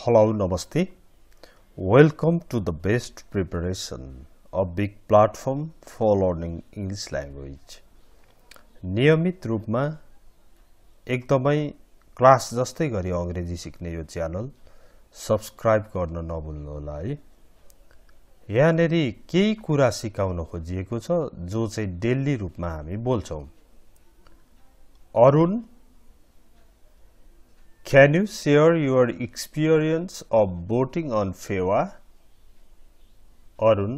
Hello, Namaste. Welcome to the best preparation, a big platform for learning English language. नियमित रूपमा एकदमै class जस्तै गरी अंग्रेजी सिक्ने यो च्यानल सब्स्क्राइब गर्न नभुल्नुहोला है। यहाँनेरि केही कुरा सिकाउन खोजिएको छ जो चाहिँ डेली रूपमा हामी बोल्छौं। Arun, can you share your experience of voting on Phewa? Arun,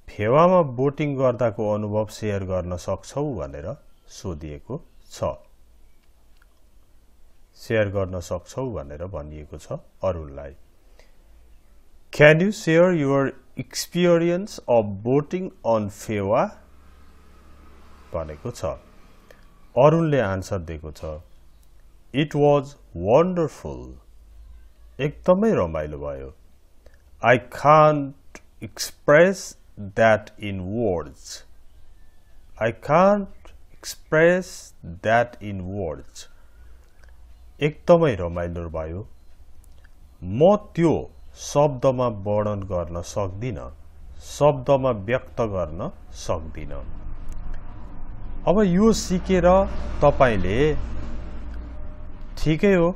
फेवामा भोटिङ गर्दाको अनुभव शेयर गर्न सक्छौ भनेर सोधिएको छ। शेयर गर्न सक्छौ भनेर भनिएको छ अरुणलाई। Can you share your experience of voting on Phewa? भनेको छ। अरुणले आन्सर दिएको छ। It was wonderful. एकदमै रमाइलो भयो। I can't express that in words. I can't express that in words. एकदमै रमाइलो भयो। म त्यो शब्दमा वर्णन गर्न सक्दिन, शब्दमा व्यक्त गर्न सक्दिन। अब यो सिकेर तपाईले ठिकै हो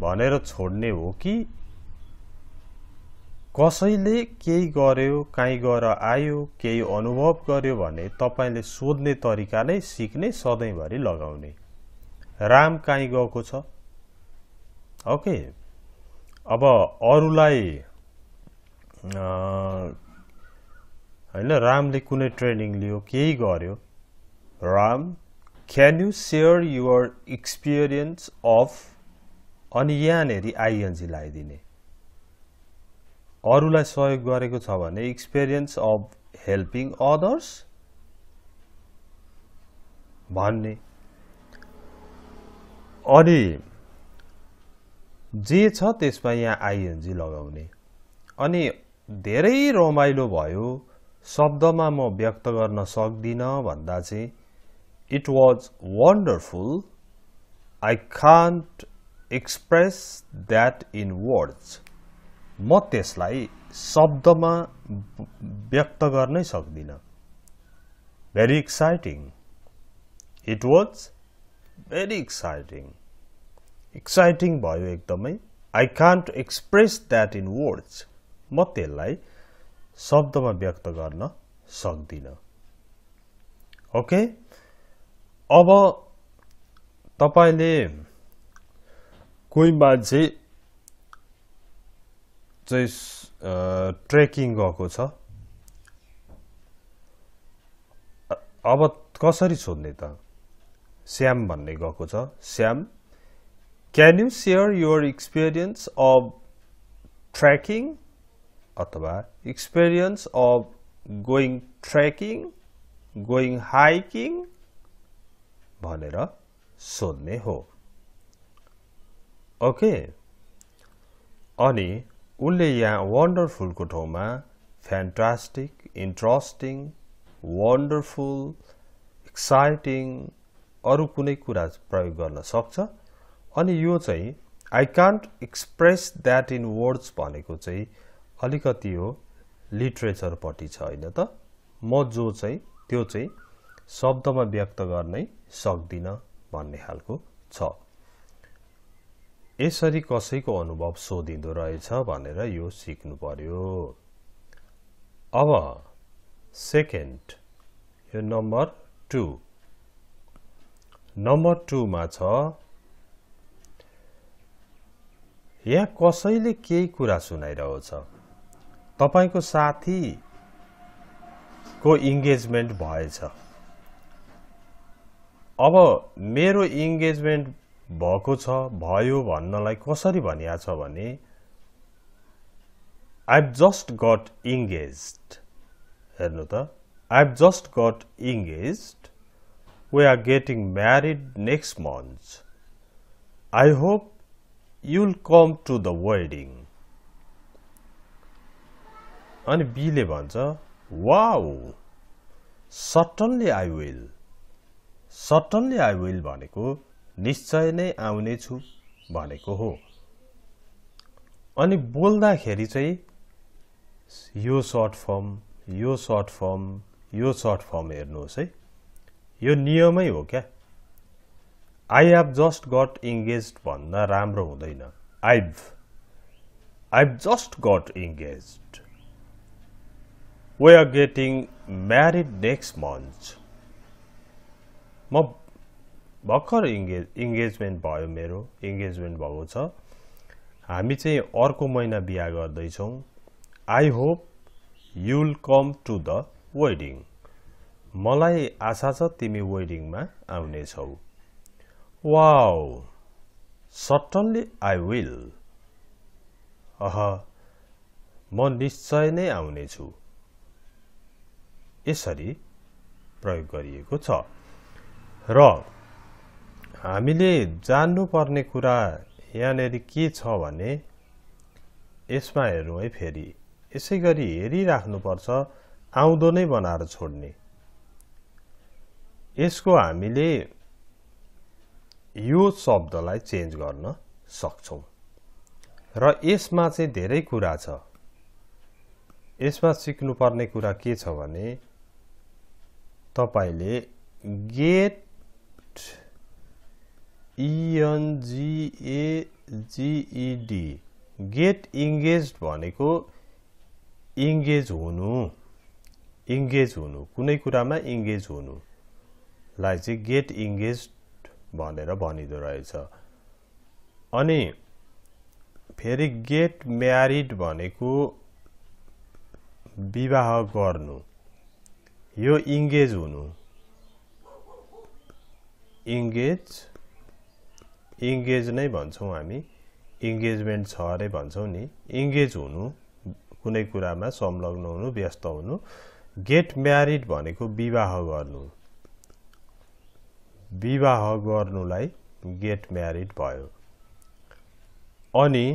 भनेर छोड्ने हो कि कसैले केही गर्यो, काहीँ गएर आयो, केही अनुभव गर्यो भने तपाईले सोध्ने तरिका नै सिक्ने सधैँभरि लगाउने। राम काहीँ गएको छ? ओके। अब अरूलाई हैन, रामले कुनै ट्रेनिङ लियो, केही गर्यो। Ram, can you share your experience of, अनि यहाँनेरि आइएनजी लगाइदिने। अरूलाई सहयोग गरेको छ भने experience of helping others भन्ने। अनि जे छ त्यसमा यहाँ आइएनजी लगाउने। अनि धेरै रमाइलो भयो, शब्दमा म व्यक्त गर्न सक्दिन भन्दा चाहिँ It was wonderful. I can't express that in words. म त्यसलाई शब्दमा व्यक्त गर्नै सक्दिन। Very exciting. It was very exciting. Exciting भयो एकदमै। I can't express that in words. म त्यसलाई शब्दमा व्यक्त गर्न सक्दिन। ओके। अब तपाईले कोही मान्छे चाहिँ ट्रेकिङ गएको छ। अब कसरी सोध्ने त? श्याम भन्ने गएको छ। Shyam, can you share your experience of trekking? अथवा experience of going trekking, going hiking भनेर सोध्ने हो। ओके। अनि उनले यहाँ वन्डरफुल को ठाउँमा फ्यान्टास्टिक, इन्ट्रेस्टिङ, वन्डरफुल, एक्साइटिङ अरु कुनै कुरा प्रयोग गर्न सक्छ। अनि यो चाहिँ I can't express that in words भनेको चाहिँ अलिकति हो लिटरेचर पट्टि छ हैन त। म जो चाहिँ त्यो चाहिँ शब्दमा व्यक्त गर्नै सक्दिन भन्ने खालको छ। यसरी कसैको अनुभव सोधिँदो रहेछ भनेर यो सिक्नु पर्यो। अब सेकेन्ड, यो नम्बर 2। नम्बर 2 मा छ, यहाँ कसैले केही कुरा सुनाइरहेको छ। तपाईको साथी को इन्गेजमेन्ट भएछ। अब मेरो इन्गेजमेन्ट भएको छ, भयो भन्नलाई कसरी भनिया छ भने I've just got engaged. हेर्नु त, I've just got engaged. We are getting married next month. I hope you'll come to the wedding. अनि बीले भन्छ, wow, certainly I will. Certainly I will भनेको निश्चय नै आउने छु भनेको हो। अनि बोल्दाखेरि चाहिँ यो सर्ट फर्म यो सर्ट फर्म यो सर्ट फर्म हेर्नुहोस् है यो नियमै हो क्या I have just got engaged भन्दा राम्रो हुँदैन I've just got engaged We are getting married next month म भर्खर इन्गेजमेन्ट भयो मेरो इन्गेजमेन्ट भएको छ हामी चाहिँ अर्को महिना बिहा गर्दैछौं I hope you'll come to the wedding मलाई आशा छ तिमी वेडिङमा आउने छौ Wow certainly I will म निश्चय नै आउने छु यसरी प्रयोग गरिएको छ र हामीले जान्नु पर्ने कुरा यहाँनेरि के छ भने यसमा हेरौं है फेरि यसैगरी हेरिराख्नु पर्छ आउँदो नै बनाएर छोड्ने यसको हामीले यो शब्दलाई चेन्ज गर्न सक्छौं र यसमा चाहिँ धेरै कुरा छ यसमा सिक्नु पर्ने कुरा के छ भने तपाईले get engaged get engaged भनेको engage हुनु कुनै कुरामा engage हुनु लाई चाहिँ get engaged भनेर भनिदो रहेछ अनि फेरि get married भनेको विवाह गर्नु यो engage हुनु engage नै भन्छौं हामी engagement छ रे भन्छौं नि engage हुनु कुनै कुरामा संलग्न हुनु व्यस्त हुनु get married भनेको विवाह गर्नुलाई get married भयो अनि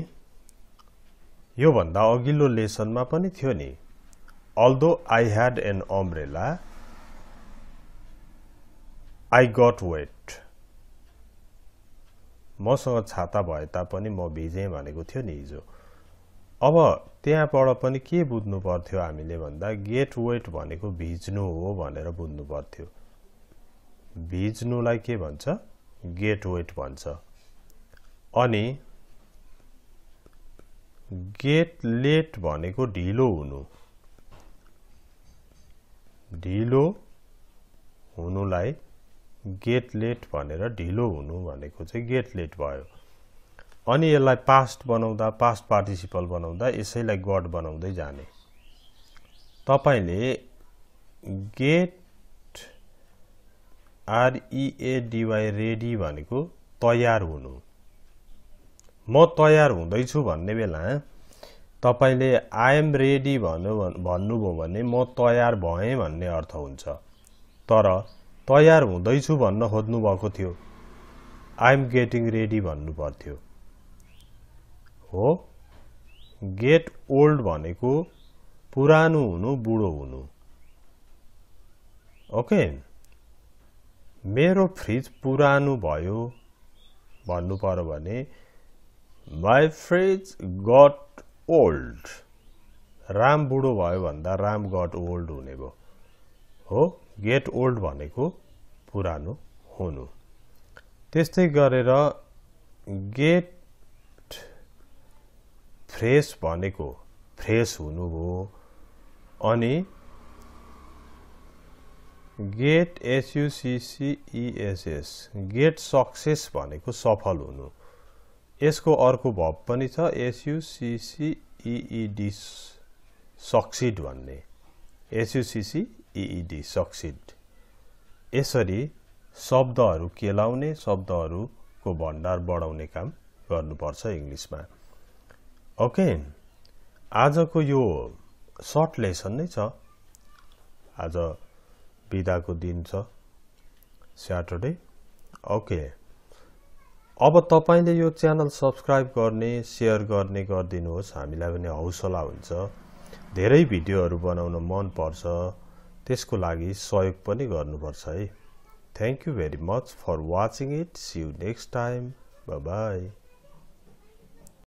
यो भन्दा अघिल्लो लेसनमा पनि थियो नि although I had an umbrella I got wet मसँग छाता भए तापनि म भिजे भनेको थियो नि हिजो अब त्यहाँबाट पनि के बुझ्नु पर्थ्यो हामीले भन्दा get wet भनेको भिज्नु हो भनेर बुझ्नु पर्थ्यो भिज्नुलाई के भन्छ get wet भन्छ अनि get late भनेको ढिलो हुनुलाई get late भनेर ढिलो हुनु भनेको चाहिँ get late भयो अनि यसलाई past बनाउँदा past participle बनाउँदा यसैलाई got बनाउँदै जाने तपाईले get ready भनेको तयार हुनु म तयार हुँदै छु भन्ने बेला तपाईले I am ready भन्नुभयो भने म तयार भएँ भन्ने अर्थ हुन्छ तर तयार हुँदै छु भन्न खोज्नु भएको थियो I am getting ready भन्नु पर्थ्यो हो get old भनेको पुरानो हुनु बुढो हुनु ओके मेरो फ्रिज पुरानो भयो भन्नु पर्यो भने my fridge got old Ram बुढो भयो भन्दा राम got old हुने भयो हो get old भनेको पुरानो हुनु त्यस्तै गरेर get fresh भनेको फ्रेश हुनु हो अनि get success get success भनेको सफल हुनु यसको अर्को verb पनि छ succeed succeed भन्ने succeed succeed यसरी शब्दहरु केलाउने शब्दहरुको भण्डार बढाउने काम गर्नुपर्छ इंग्लिशमा ओके आजको यो सर्ट लेसन नै छ आज बिदाको दिन छ सैटरडे ओके अब तपाईले यो च्यानल सब्स्क्राइब गर्ने शेयर गर्ने गर्दिनुहोस् हामीलाई पनि हौसला हुन्छ धेरै भिडियोहरु बनाउन मन पर्छ त्यसको लागि सहयोग पनि गर्नुपर्छ है Thank you very much for watching it. See you next time. Bye bye.